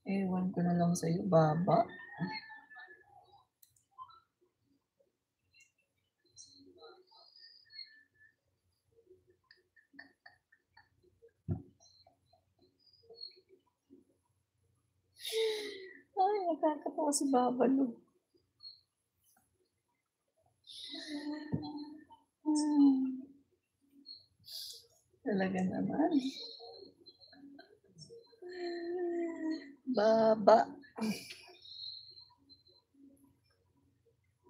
Ewan ko na lang sa'yo, baba. Ay, nakakatawa si Baba, no? Talaga naman. Baba.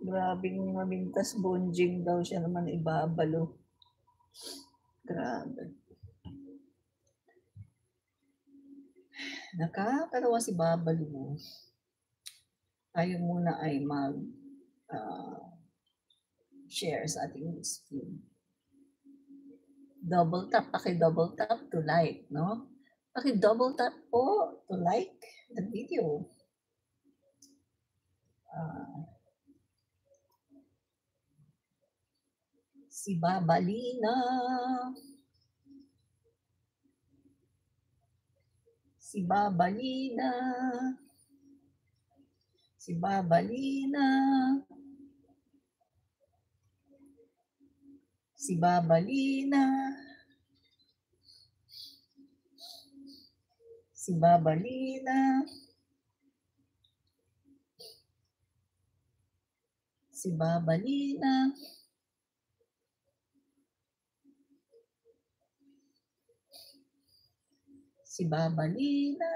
Grabing mamintas bonjing daw siya naman ibabalo. Grabe. Nakakatawa si Babalo. Tayo muna ay mag share sa ating screen. Double tap, paki-double tap to like, no? Paki-double tap po to like the video. Si Babalina. Si Babalina. Si Babalina. Si Babalina. Si Babalina. Si Babalina. Si Babalina.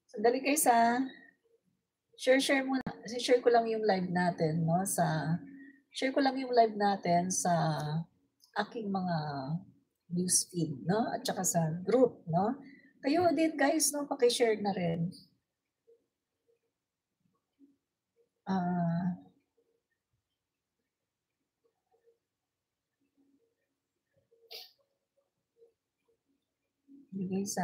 Sandali guys ha. Share muna. Share ko lang yung live natin, no? Share ko lang yung live natin sa aking mga newsfeed, no? At saka sa group, no? Kayo din guys, no? Paki-share na rin. Bigay sa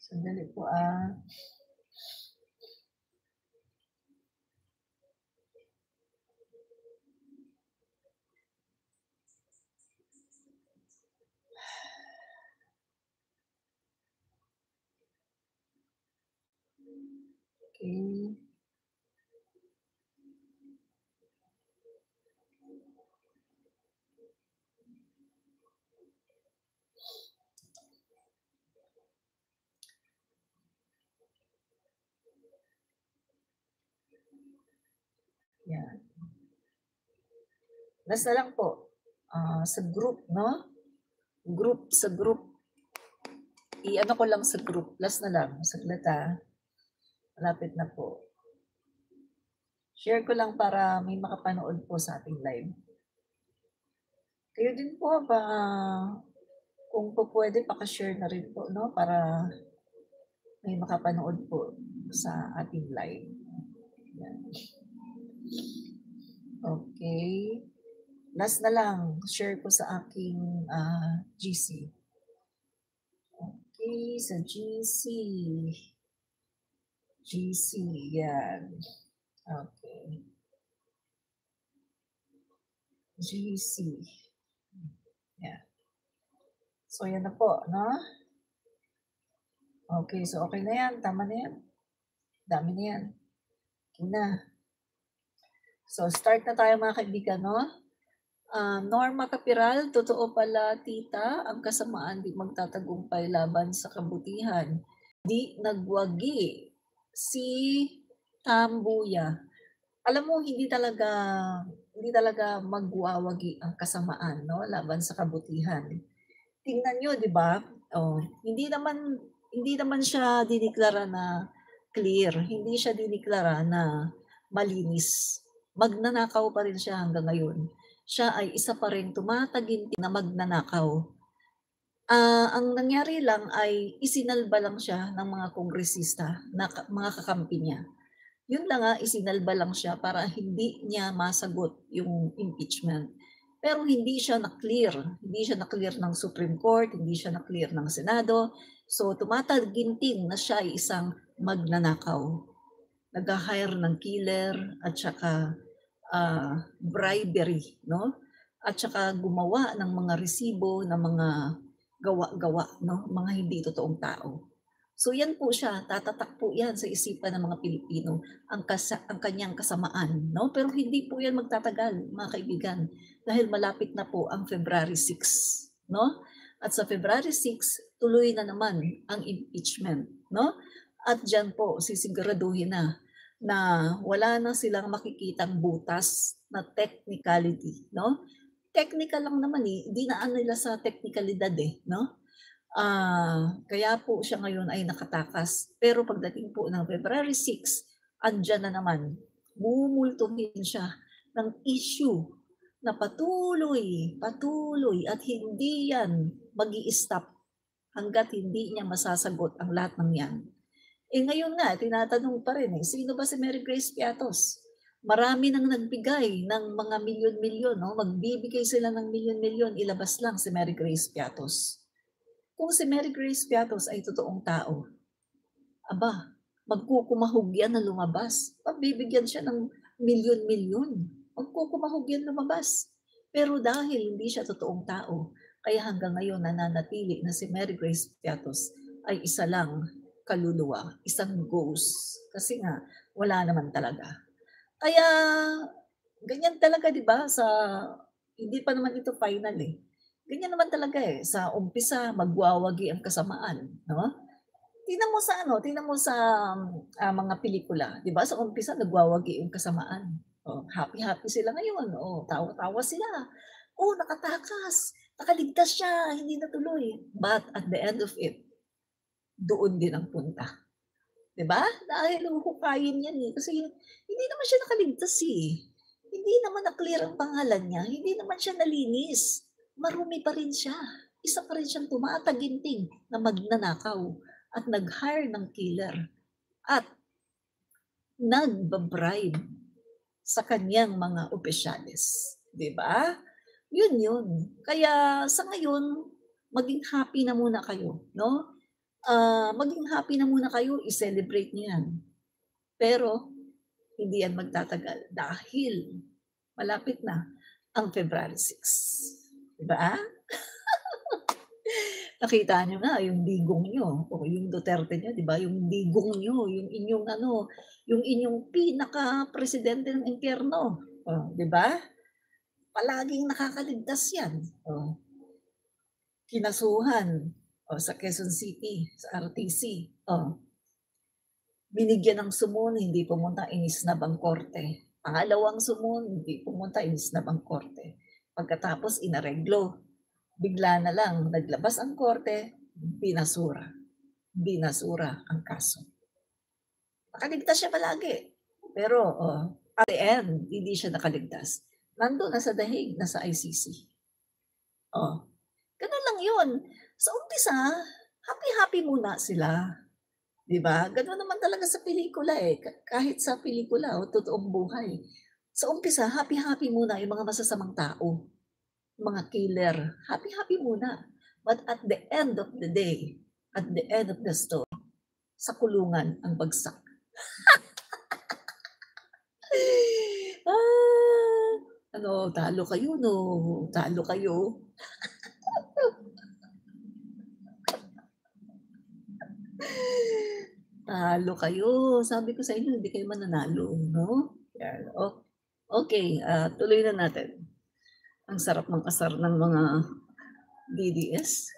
sandali po Okay. Yan. Last na lang po. Sa group, no? Sa group. I-ano ko lang sa group. Last na lang. Saglit ha. Malapit na po. Share ko lang para may makapanood po sa ating live. Kayo din po ba, kung po pwede, pakashare na rin po, no? Para may makapanood po sa ating live. Yan. Okay. Last na lang, share ko sa aking GC. Okay, sa GC. GC, yan. Okay. GC. Yan. So, yan na po, no? Okay, so okay na yan. Tama na yan. Dami na yan. Okay na. So, start na tayo mga kaibigan, no? Norma Capiral, totoo pala tita, ang kasamaan di magtatagumpay laban sa kabutihan. Di nagwagi si Tambuya. Alam mo, hindi talaga magwawagi ang kasamaan, no, laban sa kabutihan. Tingnan niyo, 'di ba? Oh, hindi naman siya dineklara na clear, hindi siya dineklara na malinis. Magnanakaw pa rin siya hanggang ngayon. Siya ay isa pa ring tumataginting na magnanakaw. Ang nangyari lang ay isinalba lang siya ng mga kongresista na mga kakampi niya. Yun lang nga, isinalba lang siya para hindi niya masagot yung impeachment. Pero hindi siya na-clear. Hindi siya na-clear ng Supreme Court, hindi siya na-clear ng Senado. So tumataginting na siya ay isang magnanakaw. Nag-hire ng killer at saka bribery, no? At saka gumawa ng mga resibo ng mga gawa-gawa, no? Mga hindi totoong tao. So yan po siya, tatatak po yan sa isipan ng mga Pilipino, ang kanyang kasamaan, no? Pero hindi po yan magtatagal, mga kaibigan, dahil malapit na po ang February 6, no? At sa February 6, tuloy na naman ang impeachment, no? At diyan po sisiguraduhin na wala na silang makikitang butas na technicality, no? Technical lang naman dinaan nila sa technicalidad no? Kaya po siya ngayon ay nakatakas. Pero pagdating po ng February 6, andyan na naman, mumultuhin siya ng issue na patuloy at hindi yan mag-i-stop hanggat hindi niya masasagot ang lahat ng yan. Ngayon nga, tinatanong pa rin sino ba si Mary Grace Piatos? Marami nang nagbigay ng mga milyon-milyon, no? Magbibigay sila ng milyon-milyon, ilabas lang si Mary Grace Piatos. Kung si Mary Grace Piatos ay totoong tao, aba, magkukumahog yan na lumabas. Pagbibigyan siya ng milyon-milyon. Magkukumahog yan lumabas. Pero dahil hindi siya totoong tao, kaya hanggang ngayon nananatili na si Mary Grace Piatos ay isa lang kaluluwa, isang ghost. Kasi nga, wala naman talaga. Kaya, ganyan talaga, di ba? Hindi pa naman ito final Ganyan naman talaga sa umpisa magwawagi ang kasamaan, no? Tingnan mo sa mga pelikula, 'di ba? Sa umpisa nagwawagi yung kasamaan. Oh, happy-happy sila ngayon, oh, tawa-tawa sila. Oh, nakatakas, nakaligtas siya, hindi natuloy. But at the end of it, doon din ang punta. 'Di ba? Dahil huhukayin yan kasi hindi naman siya nakaligtas Hindi naman na-clear ang pangalan niya, hindi naman siya nalinis. Marumi pa rin siya. Isa pa rin siyang tumataginting na magnanakaw at nag-hire ng killer at nagbabribe sa kanyang mga opisyales. 'Di ba? Yun. Kaya sa ngayon, maging happy na muna kayo, no? Maging happy na muna kayo, i-celebrate niyo yan. Pero hindi yan magtatagal dahil malapit na ang February 6. 'Di ba? Nakita niyo nga yung digong niyo o yung Duterte niyo, 'di ba? Yung digong niyo, yung inyong pinaka-presidente ng impyerno, 'di ba? Palaging nakakaligtas yan. Kinasuhan sa Quezon City, sa RTC. Binigyan ng sumon, hindi pumunta, inisnab ang korte. Pangalawang sumon, hindi pumunta, inisnab ang korte. Pagkatapos inareglo, bigla na lang naglabas ang korte, binasura. Binasura ang kaso. Nakaligtas siya palagi. Pero at the end, hindi siya nakaligtas. Nandun na sa dahig, nasa ICC. Ganun lang yun. Sa umpisa, happy-happy muna sila. 'Di ba? Gano'n naman talaga sa pelikula kahit sa pelikula o totoong buhay. Sa umpisa, happy-happy muna yung mga masasamang tao, mga killer, happy-happy muna. But at the end of the day, at the end of the story, sa kulungan ang bagsak. Talo kayo, no? Talo kayo. Talo kayo. Sabi ko sa inyo, hindi kayo mananalo, no? Yan, Okay, tuloy na natin. Ang sarap ng asar ng mga DDS.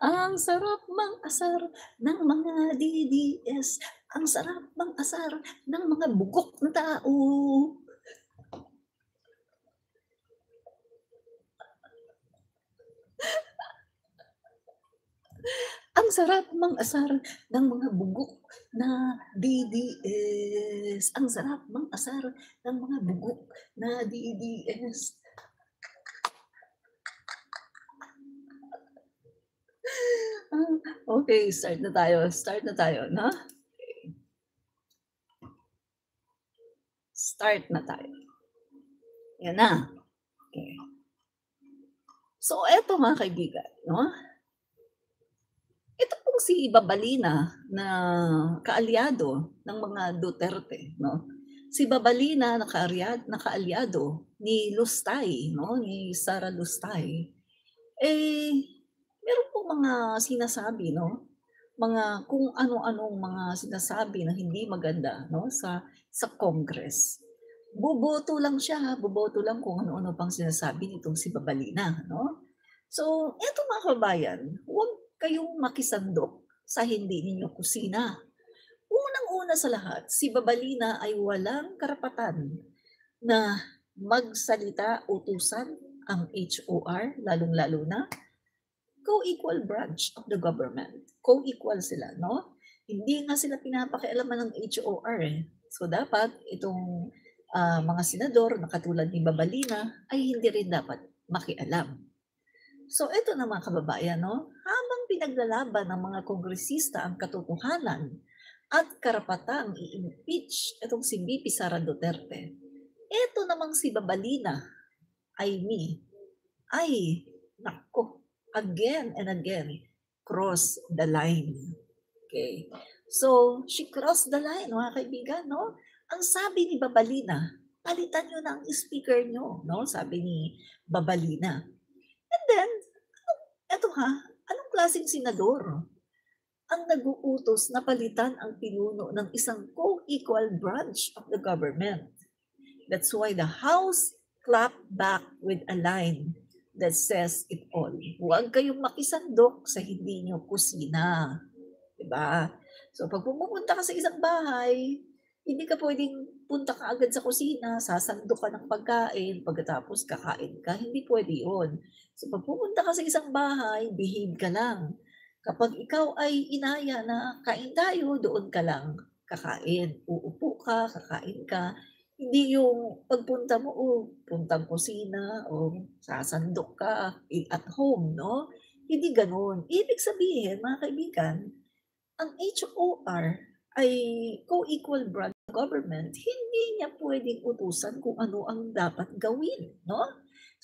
Ang sarap mang-asar ng mga DDS. Ang sarap mang-asar ng mga bugok na tao. Ang sarap mang-asar ng mga bugok na DDS. Ang sarap mang-asar ng mga bugok na DDS. Okay, start na tayo, no? Start na tayo. Yan na. Okay. So, eto mga kaibigan, no? Ito pong si Babalina na kaalyado ng mga Duterte, no? Si Babalina na kaalyado ni Lustay, no? Ni Sara Lustay. Meron pong mga sinasabi, no? Mga kung ano-anong mga sinasabi na hindi maganda, no? Sa Congress. Boboto lang siya, boboto lang kung ano-ano pang sinasabi nitong si Babalina, no? So, eto mga kababayan, huwag kayong makisandok sa hindi ninyo kusina. Unang-una sa lahat, si Babalina ay walang karapatan na magsalita, utusan ang HOR, lalong-lalo na co-equal branch of the government. Co-equal sila, no? Hindi nga sila pinapakialaman ng HOR eh. So dapat itong mga senador na katulad ni Babalina ay hindi rin dapat makialam. So ito na mga kababayan, no? Habang pinaglalaban ng mga kongresista ang katotohanan at karapatang i-impeach itong si VP Sara Duterte, ito namang si Babalina ay nako, again and again, cross the line. Okay. So, she crossed the line, mga kaibigan, no? Ang sabi ni Babalina, palitan nyo na ang speaker nyo, no? Sabi ni Babalina. And then, eto anong klaseng senador ang nag-uutos na palitan ang pinuno ng isang co-equal branch of the government? That's why the House clapped back with a line that says it all. Huwag kayong makisandok sa hindi nyo kusina. Diba? So pag pumunta ka sa isang bahay, hindi ka pwedeng punta ka agad sa kusina, sasandok ka ng pagkain, pagkatapos kakain ka. Hindi pwede yun. So pag pumunta ka sa isang bahay, behave ka lang. Kapag ikaw ay inaya na kain tayo, doon ka lang kakain. Uupo ka, kakain ka. Hindi yung pagpunta mo, puntang kusina, sasandok ka at home, no? Hindi ganun. Ibig sabihin, mga kaibigan, ang HOR ay co-equal branch of government, hindi niya pwedeng utusan kung ano ang dapat gawin, no?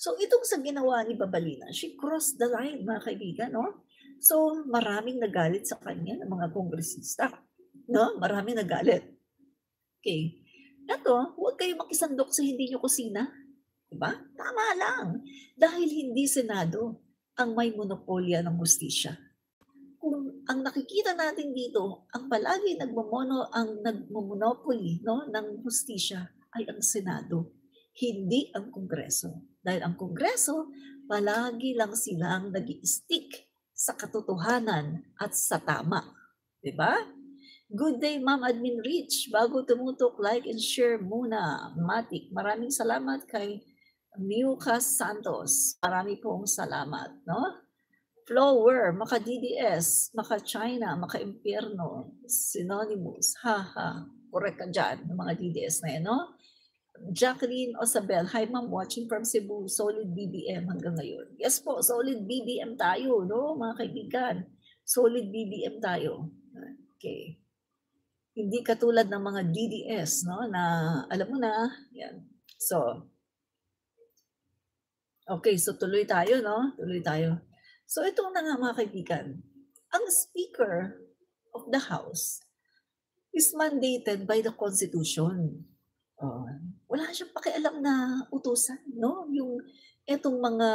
So itong sa ginawa ni Babalina, she crossed the line, mga kaibigan, no? So maraming nagalit sa kanya ng mga kongresista, no? Maraming nagalit. Okay. Eto, huwag kayo makisandok sa hindi nyo kusina. Diba? Tama lang. Dahil hindi Senado ang may monopolya ng hustisya. Kung ang nakikita natin dito, ang palagi nagmomonopoly, no, ng hustisya ay ang Senado, hindi ang Kongreso. Dahil ang Kongreso, palagi lang silang nag-i-stick sa katotohanan at sa tama. Diba? Good day, Ma'am Admin Rich. Bago tumutok, like and share muna. Matik, maraming salamat kay Miucas Santos. Marami pong salamat, no? Flower, maka-DDS, maka-China, maka-impyerno, synonymous, haha. Correct ka dyan, ng mga DDS na yan, no? Jacqueline Osabel, hi ma'am, watching from Cebu, solid BBM hanggang ngayon. Yes po, solid BBM tayo, no, mga kaibigan. Solid BBM tayo. Okay. Hindi katulad ng mga DDS, no, na alam mo na, yan. So, okay, so tuloy tayo, no? Tuloy tayo. So ito na nga mga kaibigan, ang Speaker of the House is mandated by the Constitution. Wala siyang pakialam na utusan, no? Yung etong mga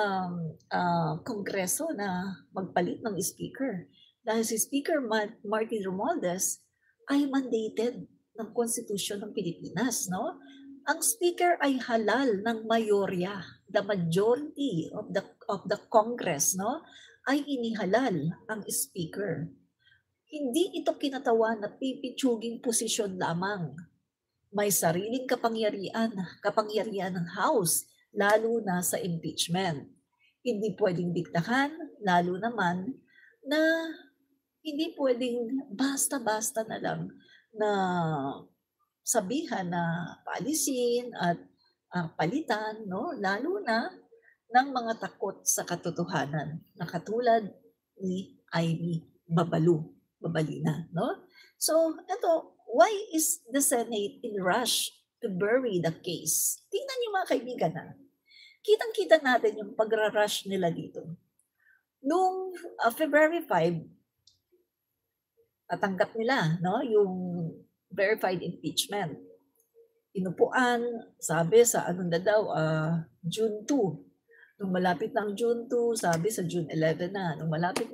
kongreso na magpalit ng speaker. Dahil si Speaker Martin Romualdez ay mandated, ng Konstitusyon ng Pilipinas, no? Ang speaker ay halal ng mayorya, the majority of the Congress, no? Ay inihalal ang speaker. Hindi ito kinatawan na pipitsuging posisyon lamang. May sariling kapangyarihan ng House, lalo na sa impeachment. Hindi pwedeng diktahan, lalo naman na hindi pwedeng basta-basta na lang na sabihan na paalisin at palitan, no? Lalo na ng mga takot sa katotohanan na katulad ni Amy Babalina, no? So, ito, why is the Senate in rush to bury the case? Tingnan niyo mga kaibigan na. Kitang-kita natin yung pagra-rush nila dito. Noong February 5, natanggap nila, no, yung verified impeachment. Inupuan, sabi sa ano na daw, June 2. Nung malapit na ang June 2, sabi sa June 11 na. Nung malapit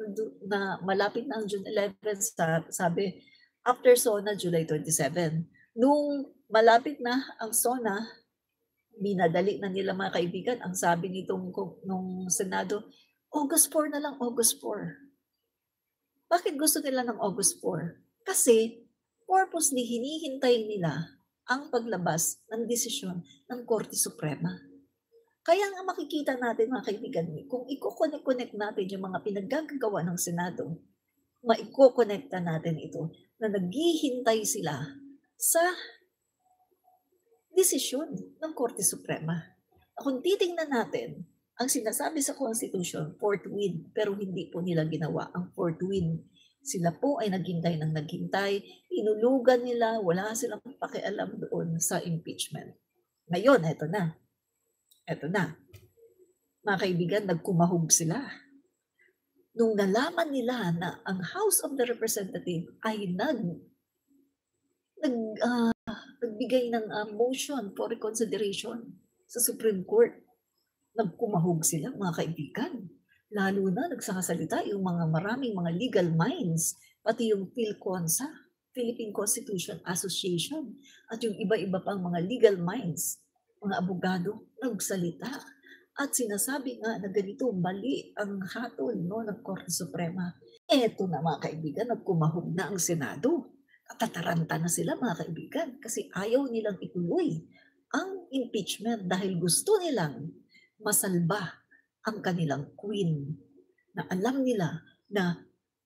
na ang June 11, sabi after SONA, July 27. Nung malapit na ang SONA, minadali na nila mga kaibigan. Ang sabi nung Senado, August 4 na lang, August 4. Bakit gusto nila ng August 4? Kasi purposely hinihintay nila ang paglabas ng desisyon ng Korte Suprema. Kaya nga makikita natin mga kaibigan, kung i-connect natin yung mga pinaggagawa ng Senado, maiko-connecta natin ito na naghihintay sila sa desisyon ng Korte Suprema. Kung titingnan natin, ang sinasabi sa Constitution, fourth win, pero hindi po nila ginawa ang fourth win. Sila po ay naghintay ng naghintay, inulugan nila, wala silang pakialam doon sa impeachment. Ngayon, eto na. Mga kaibigan, nagkumahog sila. Nung nalaman nila na ang House of the Representatives ay nagbigay ng motion for reconsideration sa Supreme Court, nagkumahog sila mga kaibigan. Lalo na nagsasalita yung maraming mga legal minds, pati yung PhilConsa, Philippine Constitution Association, at yung iba-iba pang mga legal minds, mga abogado, nagsalita. At sinasabi nga na ganito, mali ang hatol ng Korte Suprema. Eto na mga kaibigan, nagkumahog na ang Senado. Tataranta na sila mga kaibigan kasi ayaw nilang ituloy ang impeachment dahil gusto nilang masalba ang kanilang queen na alam nila na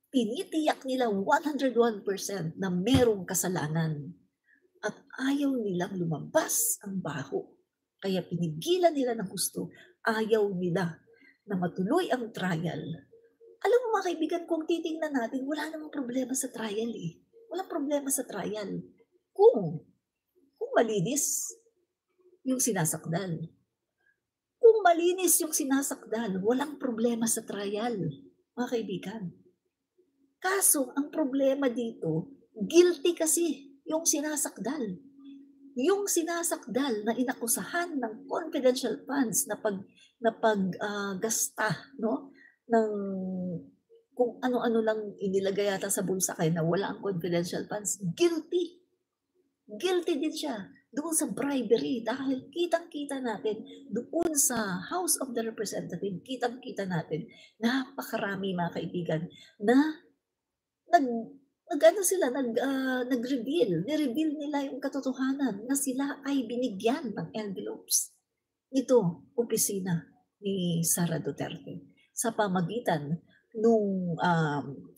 tinitiyak nila 101% na merong kasalanan at ayaw nilang lumabas ang baho. Kaya pinigilan nila ng gusto, ayaw nila na matuloy ang trial. Alam mo mga kaibigan, kung titingnan natin, wala namang problema sa trial eh. Walang problema sa trial. Kung malinis yung sinasakdal. Kung malinis yung sinasakdal, walang problema sa trial, mga kaibigan. Kaso, ang problema dito, guilty kasi yung sinasakdal. Yung sinasakdal na inakusahan ng confidential funds na paggasta, no? Ng kung ano-ano lang inilagay yata sa bulsa kaya na wala ang confidential funds, guilty. Guilty din siya doon sa bribery dahil kitang-kita natin doon sa House of the Representatives, kitang-kita natin napakarami mga kaibigan na nag-reveal, ni-reveal nila yung katotohanan na sila ay binigyan ng envelopes. Ito, opisina ni Sara Duterte sa pamagitan nung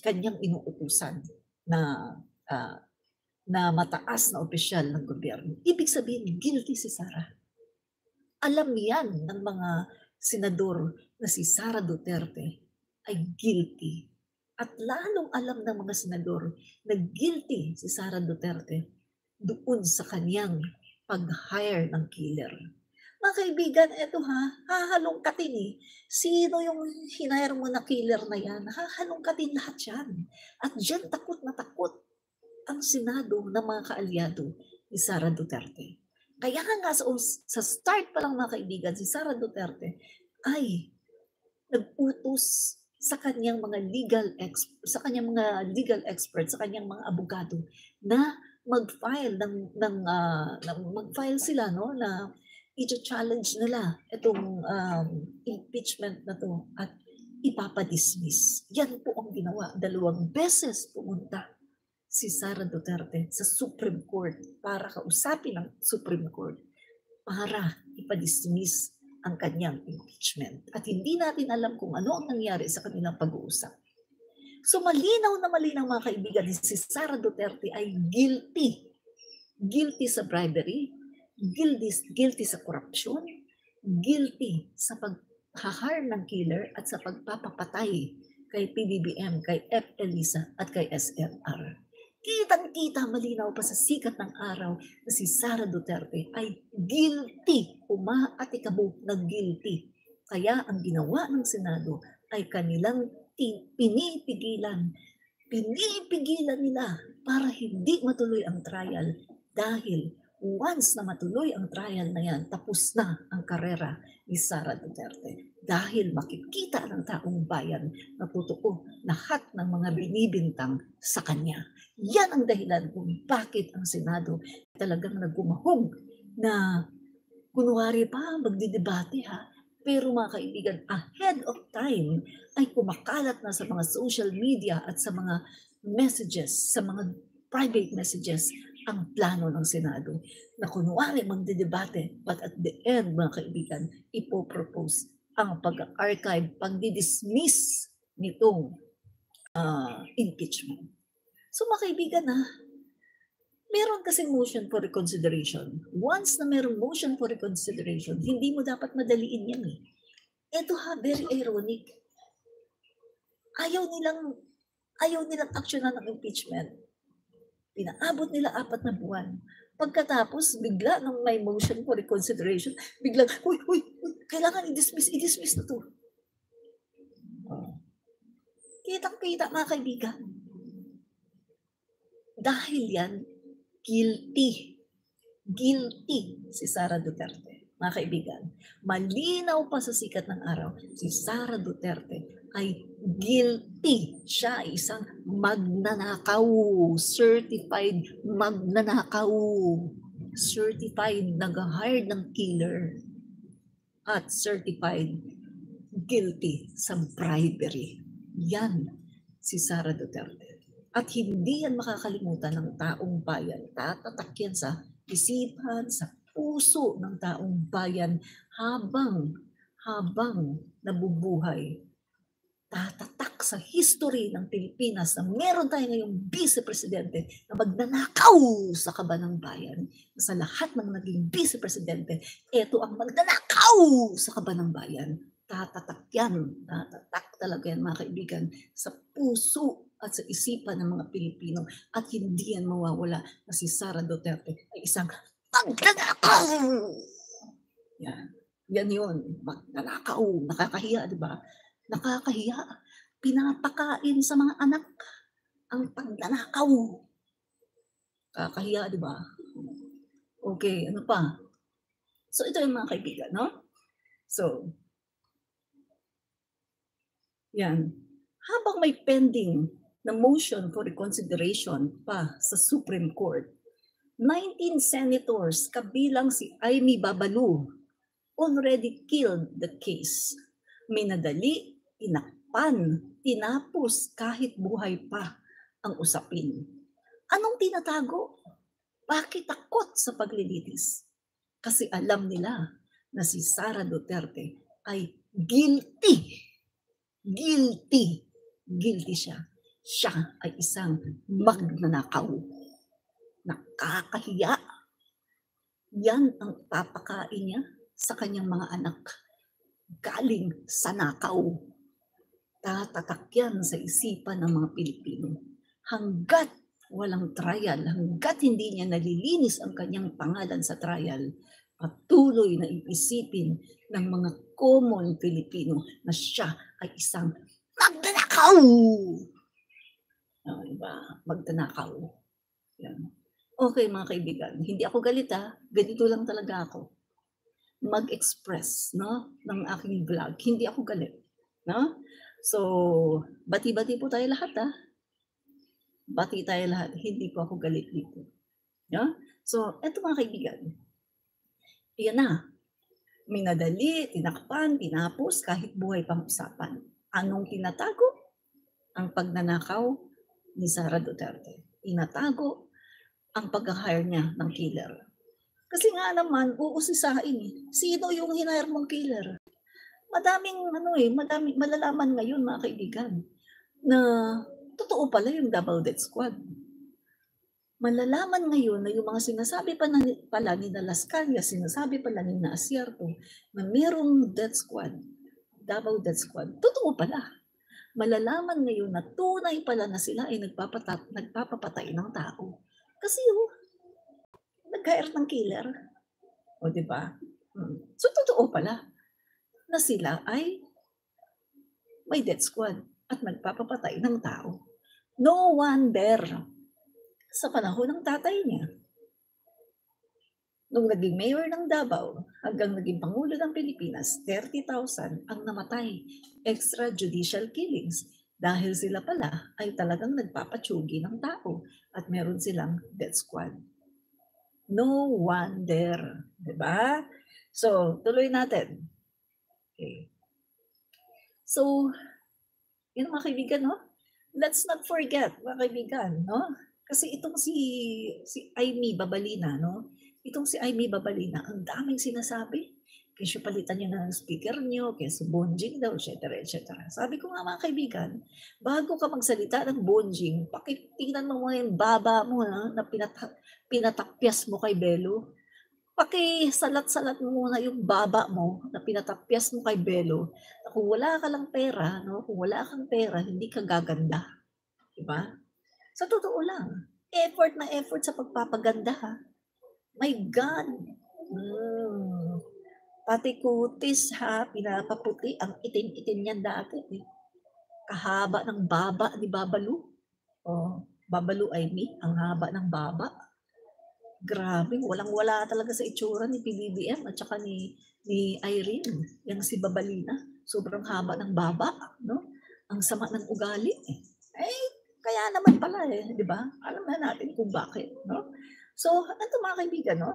kanyang inuutusan na mataas na opisyal ng gobyerno. Ibig sabihin, guilty si Sara. Alam yan ng mga senador na si Sara Duterte ay guilty. At lalong alam ng mga senador na guilty si Sara Duterte doon sa kanyang pag-hire ng killer. Mga kaibigan, eto hahalongkatin eh. Sino yung hinire mo na killer na yan? Hahalongkatin lahat yan. At dyan takot na takot ang Senado ng mga kaalyado ni Sara Duterte. Kaya nga sa start pa lang mga kaibigan, si Sara Duterte ay nag-utos sa kanyang mga legal experts, sa kanyang mga abogado na mag-file mag-file sila, no, na i-challenge nila itong impeachment na to at ipapadismiss. Yan po ang ginawa. 2 beses pumunta si Sara Duterte sa Supreme Court para kausapin ang Supreme Court para ipadismiss ang kanyang impeachment. At hindi natin alam kung ano ang nangyari sa kanilang pag-uusap. So malinaw na malinaw mga kaibigan, si Sara Duterte ay guilty. Guilty sa bribery, guilty sa corruption, guilty sa paghahire ng killer at sa pagpapapatay kay PBBM, kay F. Elisa at kay SLR. Kitang-kita malinaw pa sa sikat ng araw na si Sara Duterte ay guilty, umaatikabok na guilty. Kaya ang ginawa ng Senado ay kanilang pinipigilan nila para hindi matuloy ang trial dahil once na matuloy ang trial na yan, tapos na ang karera ni Sara Duterte. Dahil makikita ng taong bayan na totoo lahat ng mga binibintang sa kanya. Yan ang dahilan kung bakit ang Senado talagang nagumahog na kunwari pa magdidebate ha. Pero mga kaibigan, ahead of time ay kumakalat na sa mga social media at sa mga messages, sa mga private messages, ang plano ng Senado na kunwari magdidebate but at the end mga kaibigan, ipopropose ang pag-archive, pag-dismiss nitong impeachment. So mga kaibigan meron kasing motion for reconsideration. Once na merong motion for reconsideration, hindi mo dapat madaliin yan eh. Ito very ironic. Ayaw nilang aksyonan ng impeachment. Pinaabot nila 4 na buwan. Pagkatapos, bigla nang may motion for reconsideration, biglang, uy, kailangan i-dismiss na to. Kitang-kita mga kaibigan. Dahil yan, guilty si Sara Duterte. Mga kaibigan, malinaw pa sa sikat ng araw, si Sara Duterte ay guilty. Siya ay isang magnanakaw, certified magnanakaw, certified nag-hire ng killer, at certified guilty sa bribery. Yan si Sara Duterte. At hindi yan makakalimutan ng taong bayan. Tatatak yan sa isipan, sa puso ng taong bayan habang nabubuhay. Tatatak sa history ng Pilipinas na meron tayo ngayong vice-presidente na magnanakaw sa kaba ng bayan. Sa lahat ng naging vice-presidente, ito ang magnanakaw sa kaba ng bayan. Tatatak yan. Tatatak talaga yan mga kaibigan sa puso at sa isipan ng mga Pilipino at hindi yan mawawala na si Sara Duterte ay isang magnanakaw. Yan yun, magnanakaw. Nakakahiya, di ba? Nakakahiya. Pinapakain sa mga anak ang pagnanakaw. Kakahiya, di ba? Okay, ano pa? So ito yung mga kaibigan, no? So, yan. Habang may pending na motion for reconsideration pa sa Supreme Court, 19 senators kabilang si Amy Babalu already killed the case. Minadali, tinakpan, tinapos kahit buhay pa ang usapin. Anong tinatago? Bakit takot sa paglilitis? Kasi alam nila na si Sara Duterte ay guilty. Guilty siya. Siya ay isang magnanakaw. Nakakahiya. Yan ang papakain niya sa kanyang mga anak. Galing sa nakaw. Tatatak yan sa isipan ng mga Pilipino. Hanggat walang trial, hanggat hindi niya nalilinis ang kanyang pangalan sa trial, patuloy na iisipin ng mga common Pilipino na siya ay isang magnanakaw. Diba? Magnanakaw. Yan. Okay mga kaibigan, hindi ako galit ganito lang talaga ako. Mag-express ng aking vlog. Hindi ako galit. No? So, bati-bati po tayo lahat Bati tayo lahat. Hindi po ako galit dito. No? So, eto mga kaibigan, iyan na. Minadali, tinakpan, tinapos, kahit buhay pang usapan. Anong tinatago? Ang pagnanakaw ni Sara Duterte. Tinatago ang pag-hire niya ng killer. Kasi nga naman, uusisain eh. Sino yung hinire mong killer? Madaming malalaman ngayon mga kaibigan na totoo pala yung double death squad. Malalaman ngayon na yung mga sinasabi pala ni Las Cañas, sinasabi pala ni Asierto na merong death squad, double death squad, totoo pala. Malalaman ngayon na tunay pala na sila ay nagpapapatay ng tao. Kasi nag-hire ng killer. O, di ba? So, totoo pala na sila ay may death squad at nagpapapatay ng tao. No wonder sa panahon ng tatay niya, nung naging mayor ng Davao hanggang naging Pangulo ng Pilipinas, 30,000 ang namatay. Extrajudicial killings dahil sila pala ay talagang nagpapatsugi ng tao at meron silang death squad. No wonder. Diba? So, tuloy natin. Okay. So, yun mga kaibigan, no? Let's not forget, mga kaibigan, no? Kasi itong si Aimee Babalina, no? Itong si Aimee Babalina, ang daming sinasabi. Kesyo palitan niyo na ng speaker niyo, kesyo bonjing daw, etc. etc. Sabi ko nga mga kaibigan, bago ka magsalita ng bonjing, pakitingnan mo muna yung baba mo na pinatapyas mo kay Belo. Pakisalat-salat mo muna yung baba mo na pinatapyas mo kay Belo. Na kung wala ka lang pera, no? Kung wala kang pera, hindi ka gaganda. Diba? Sa totoo lang, effort na effort sa pagpapaganda ha. My God! Pati kutis ha, pinapaputi. Ang itim-itim niyan dati. Eh. Kahaba ng baba ni Babalu. Oh, Babalu Aimee, ang haba ng baba. Grabe, walang-wala talaga sa itsura ni PBBM at saka ni Irene. Yang si Babalina, sobrang haba ng baba, no? Ang sama ng ugali. Eh, kaya naman pala eh, di ba? Alam na natin kung bakit, no? So, ito mga kaibigan, no?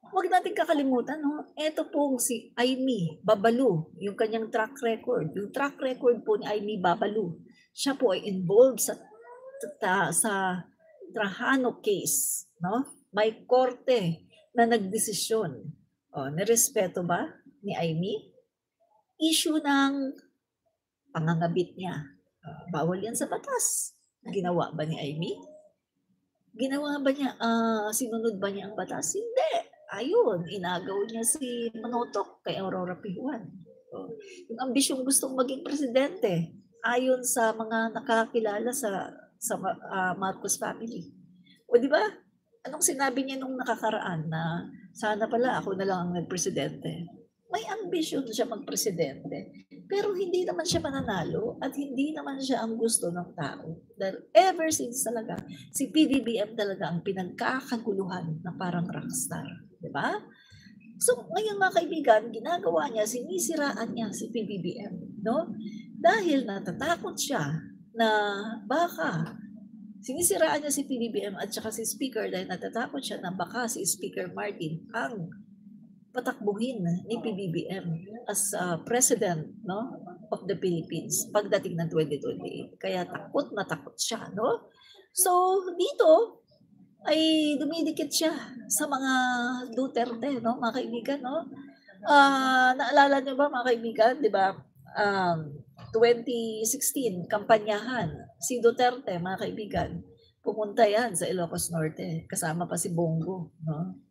Huwag natin kakalimutan, no? Ito pong si Aimee Babalu, yung kanyang track record. Yung track record po ni Aimee Babalu, siya po ay involved sa Trajano case, no? May korte na nagdesisyon. O, nirespeto ba ni Aimee? Issue ng pangangabit niya. Bawal yan sa batas. Ginawa ba ni Aimee? Ginawa ba niya, sinunod ba niya ang batas? Hindi. Ayun, inagaw niya si Manotok kay Aurora Pijuan. Yung ambisyong gustong maging presidente, ayon sa mga nakakilala sa Marcos family. O di ba? Anong sinabi niya nung nakakaraan na sana pala ako na lang ang nagpresidente? May ambisyon siya magpresidente, pero hindi naman siya mananalo at hindi naman siya ang gusto ng tao. Dahil ever since talaga, si PBBM talaga ang pinagkakaguluhan na parang rockstar. Di ba? So, ngayon mga kaibigan, ginagawa niya, sinisiraan niya si PBBM, no? Dahil natatakot siya na baka sinisiraan niya si PBBM at saka si Speaker dahil natatakot siya na baka si Speaker Martin ang patakbuhin ni PBBM as President, no, of the Philippines pagdating ng 2028. Kaya takot na takot siya, no? So, dito ay dumidikit siya sa mga Duterte, no, mga kaibigan, no? Naalala niyo ba mga kaibigan, di ba? 2016, kampanyahan, si Duterte, mga kaibigan, pumunta yan sa Ilocos Norte, kasama pa si Bongo, no?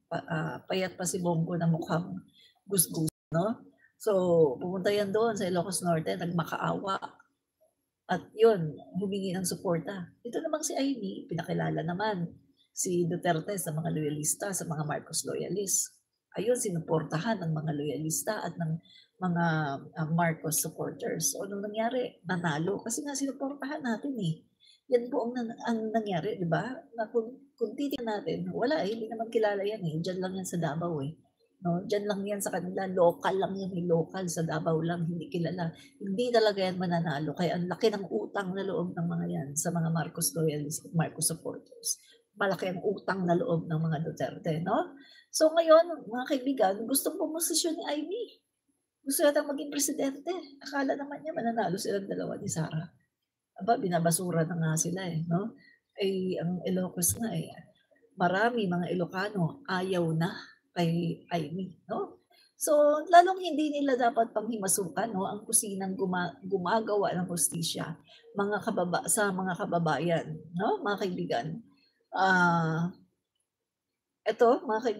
Payat pa si Bongo na mukhang gusgus, no? So, pumunta yan doon sa Ilocos Norte, nagmakaawa. At yun, humingi ng suporta. Ito namang si Aimee, pinakilala naman si Duterte sa mga loyalista, sa mga Marcos loyalists. Ayun, sinuportahan ng mga loyalista at ng mga Marcos supporters. O nung nangyari, nanalo. Kasi nga sinuportahan natin eh. Yan po ang nangyari, di ba? Na kung titignan natin, wala eh, hindi naman kilala yan eh. Diyan lang yan sa Davao eh. No? Diyan lang yan sa kanila, local lang yan, local sa Davao lang, hindi kilala. Hindi talaga yan mananalo. Kaya ang laki ng utang na loob ng mga yan sa mga Marcos loyalists, Marcos supporters. malaki ang utang na loob ng mga Duterte, no? So ngayon, mga kaibigan, gustong pumosisyon ni Amy. Gusto yatang maging presidente. Akala naman niya mananalo silang dalawa ni Sara. Aba, binabasura na nga sila eh, no? Eh, ang Ilocos nga eh, marami mga Ilocano ayaw na kay Amy, no? So, lalong hindi nila dapat panghimasukan, no, ang kusinang gumagawa ng hustisya sa mga kababayan, no, mga kaibigan. Ito, mga kaibigan,